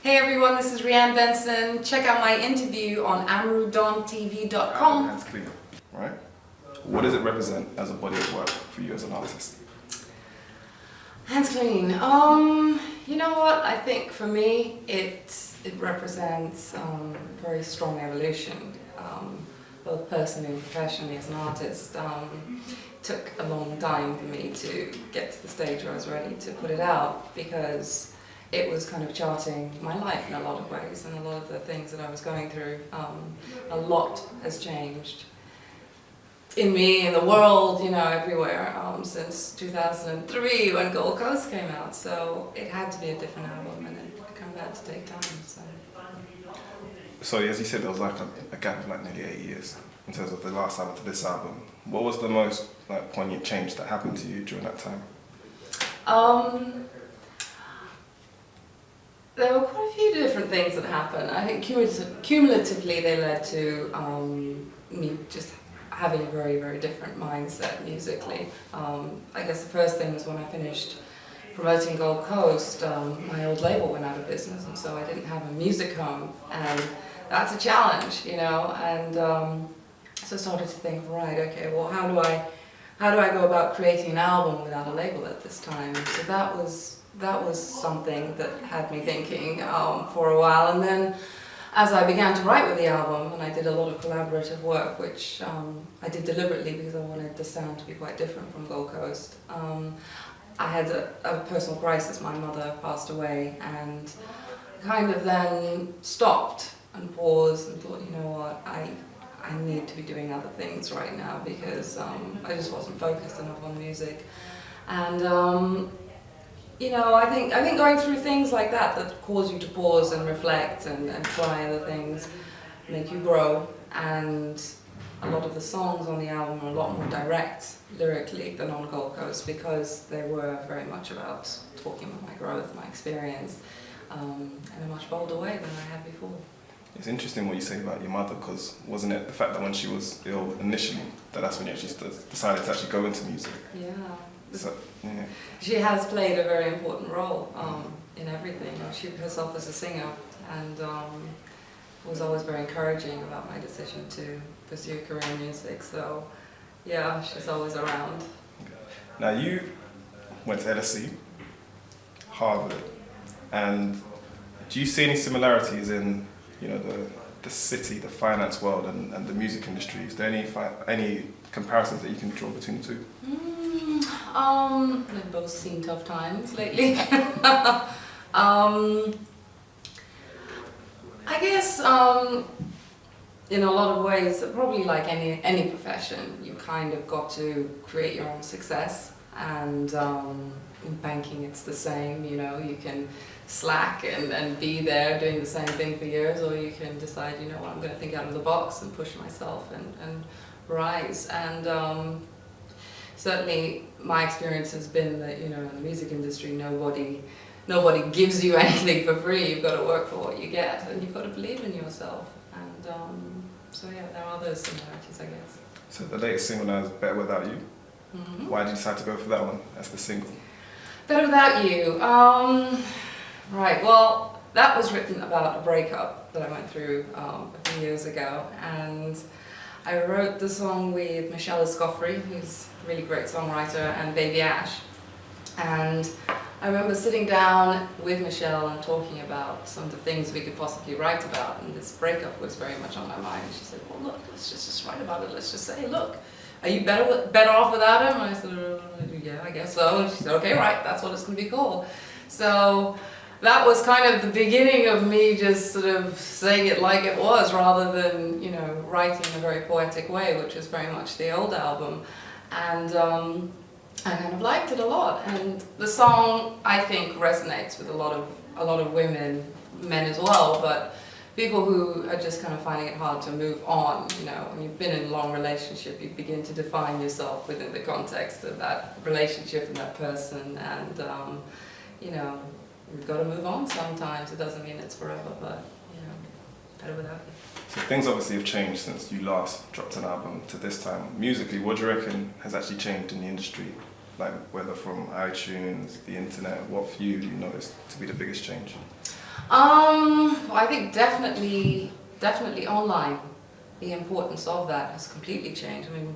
Hey everyone, this is Rhian Benson. Check out my interview on Amarudontv.com. Hands clean, right? What does it represent as a body of work for you as an artist? Hands clean. You know what? I think for me, it represents very strong evolution, both personally and professionally as an artist. Took a long time for me to get to the stage where I was ready to put it out, because it was kind of charting my life in a lot of ways, and a lot of the things that I was going through. A lot has changed in me, in the world, you know, everywhere, since 2003 when Gold Coast came out. So it had to be a different album, and it kind of had to take time. So as you said, there was like a gap of like nearly 8 years in terms of the last album to this album. What was the most like poignant change that happened to you during that time? There were quite a few different things that happened. I think cumulatively they led to me just having a very, very different mindset musically. I guess the first thing was when I finished promoting Gold Coast, my old label went out of business, and so I didn't have a music home, and that's a challenge, you know. And so I started to think, right, okay, well, how do I go about creating an album without a label at this time? So that was something that had me thinking for a while. And then as I began to write with the album, and I did a lot of collaborative work, which I did deliberately because I wanted the sound to be quite different from Gold Coast. I had a personal crisis. My mother passed away, and kind of then stopped and paused and thought, you know what, I need to be doing other things right now, because I just wasn't focused enough on music. And you know, I think going through things like that cause you to pause and reflect and try other things, make you grow. And a lot of the songs on the album are a lot more direct lyrically than on Gold Coast, because they were very much about talking about my growth, my experience, in a much bolder way than I had before. It's interesting what you say about your mother, because wasn't it the fact that when she was ill initially, that's when you actually decided to actually go into music? Yeah. So, yeah. She has played a very important role in everything. She herself was a singer, and was always very encouraging about my decision to pursue a career in music. So yeah, she's always around. Okay. Now you went to LSE, Harvard, and do you see any similarities in, you know, the city, the finance world, and the music industry? Is there any comparisons that you can draw between the two? They've both seen tough times lately. I guess in a lot of ways, probably like any profession, you kind of got to create your own success. And in banking it's the same, you know, you can slack and be there doing the same thing for years, or you can decide, you know what, I'm going to think out of the box and push myself and rise. And certainly my experience has been that, you know, in the music industry, nobody gives you anything for free. You've got to work for what you get, and you've got to believe in yourself. And so yeah, there are those similarities, I guess. So the latest single now is Better Without You. Mm-hmm. Why did you decide to go for that one as the single? Better Without You. Right, well, that was written about a breakup that I went through a few years ago, and I wrote the song with Michelle Escoffrey, who's a really great songwriter, and Baby Ash. And I remember sitting down with Michelle and talking about some of the things we could possibly write about, and this breakup was very much on my mind. She said, well, look, let's just write about it. Let's just say, look, are you better off without him? And I said, yeah, I guess so. And she said, okay, right, that's what it's going to be called. So that was kind of the beginning of me just sort of saying it like it was, rather than, you know, writing in a very poetic way, which is very much the old album. And I kind of liked it a lot. And the song, I think, resonates with a lot of women, men as well, but people who are just kind of finding it hard to move on. You know, when you've been in a long relationship, you begin to define yourself within the context of that relationship and that person, and you know, we've got to move on sometimes. It doesn't mean it's forever, but, you know, better without you. So things obviously have changed since you last dropped an album to this time. Musically, what do you reckon has actually changed in the industry? Like, whether from iTunes, the internet, what for you do you notice to be the biggest change? I think definitely online. The importance of that has completely changed. I mean,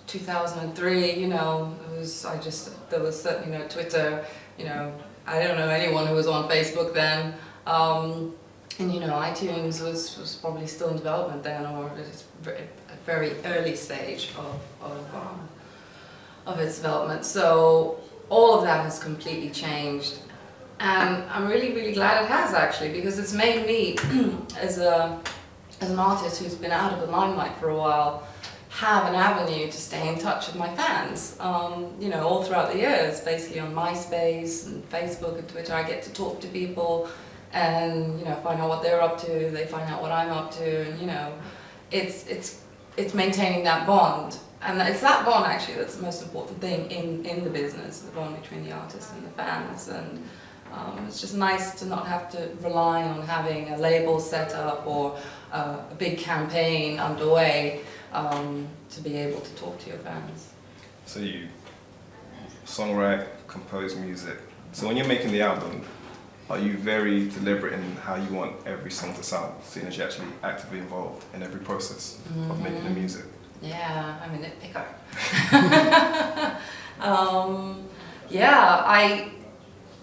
2003, you know, there was certainly no Twitter, you know, I don't know anyone who was on Facebook then. And you know, iTunes was probably still in development then, or at a very early stage of its development. So all of that has completely changed. And I'm really glad it has, actually, because it's made me, as an artist who's been out of the limelight for a while, have an avenue to stay in touch with my fans. You know, all throughout the years, basically on MySpace and Facebook and Twitter, I get to talk to people and, you know, find out what they're up to, they find out what I'm up to, and, you know, it's maintaining that bond. And it's that bond, actually, that's the most important thing in the business, the bond between the artist and the fans. And it's just nice to not have to rely on having a label set up or a big campaign underway to be able to talk to your fans. So you songwrite, compose music. So when you're making the album, are you very deliberate in how you want every song to sound, seeing as you're actually actively involved in every process of making the music? Yeah, I'm a nitpicker.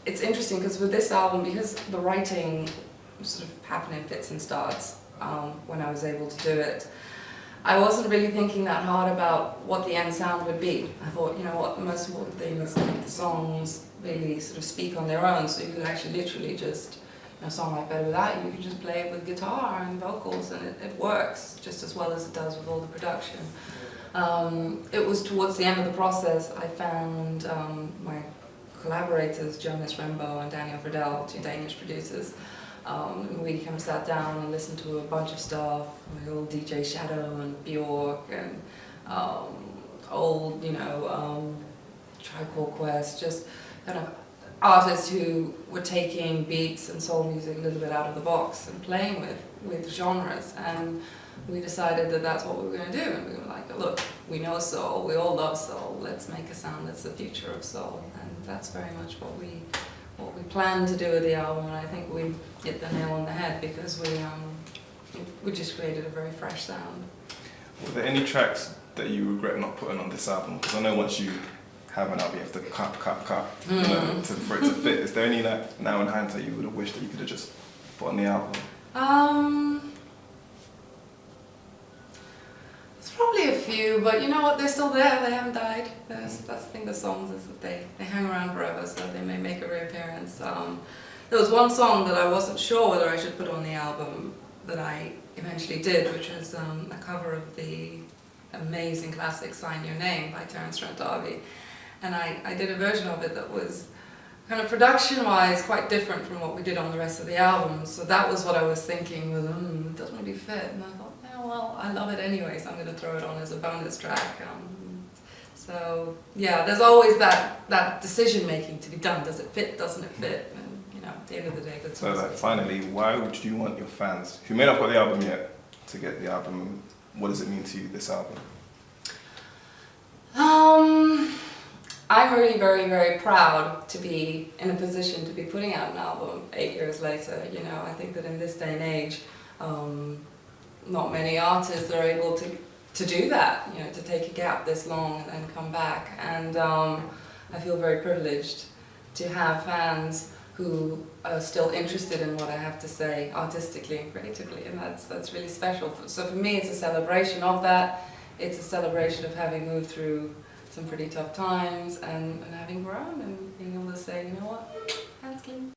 It's interesting because with this album, because the writing sort of happened in fits and starts when I was able to do it, I wasn't really thinking that hard about what the end sound would be. I thought, you know what, the most important thing is to make the songs really sort of speak on their own, so you can actually literally just, you know, a song like Better Without You, you can just play it with guitar and vocals, and it works just as well as it does with all the production. It was towards the end of the process I found my collaborators, Jonas Rembo and Daniel Verdell, two Danish producers. We kind of sat down and listened to a bunch of stuff, like old DJ Shadow and Bjork and old, you know, Tribe Called Quest, just kind of artists who were taking beats and soul music a little bit out of the box and playing with genres. And we decided that that's what we were going to do. And we were like, look, we know soul, we all love soul, let's make a sound that's the future of soul. And that's very much what we planned to do with the album, and I think we hit the nail on the head because we just created a very fresh sound. Were there any tracks that you regret not putting on this album? Because I know once you have an album, you have to cut, you know, for it to fit. Is there any that now in hindsight you would have wished that you could have just put on the album? There's probably a few, but you know what, they're still there, they haven't died. That's the thing with songs, is that they hang around forever, so they may make a reappearance. There was one song that I wasn't sure whether I should put on the album that I eventually did, which was a cover of the amazing classic Sign Your Name by Terence Trent D'Arby. And I did a version of it that was kind of production-wise quite different from what we did on the rest of the album. So that was what I was thinking was, it doesn't really fit. And I thought, yeah, well, I love it anyway, so I'm going to throw it on as a bonus track. So yeah, there's always that decision-making to be done. Does it fit? Doesn't it fit? And you know, at the end of the day, good songs. So like, finally, why would you want your fans, who may not have got the album yet, to get the album? What does it mean to you, this album? I'm really very proud to be in a position to be putting out an album 8 years later. You know, I think that in this day and age, not many artists are able to do that, you know, to take a gap this long and come back. And I feel very privileged to have fans who are still interested in what I have to say artistically and creatively, and that's really special. So for me, it's a celebration of that. It's a celebration of having moved through some pretty tough times and having grown and being able to say, you know what, hands clean.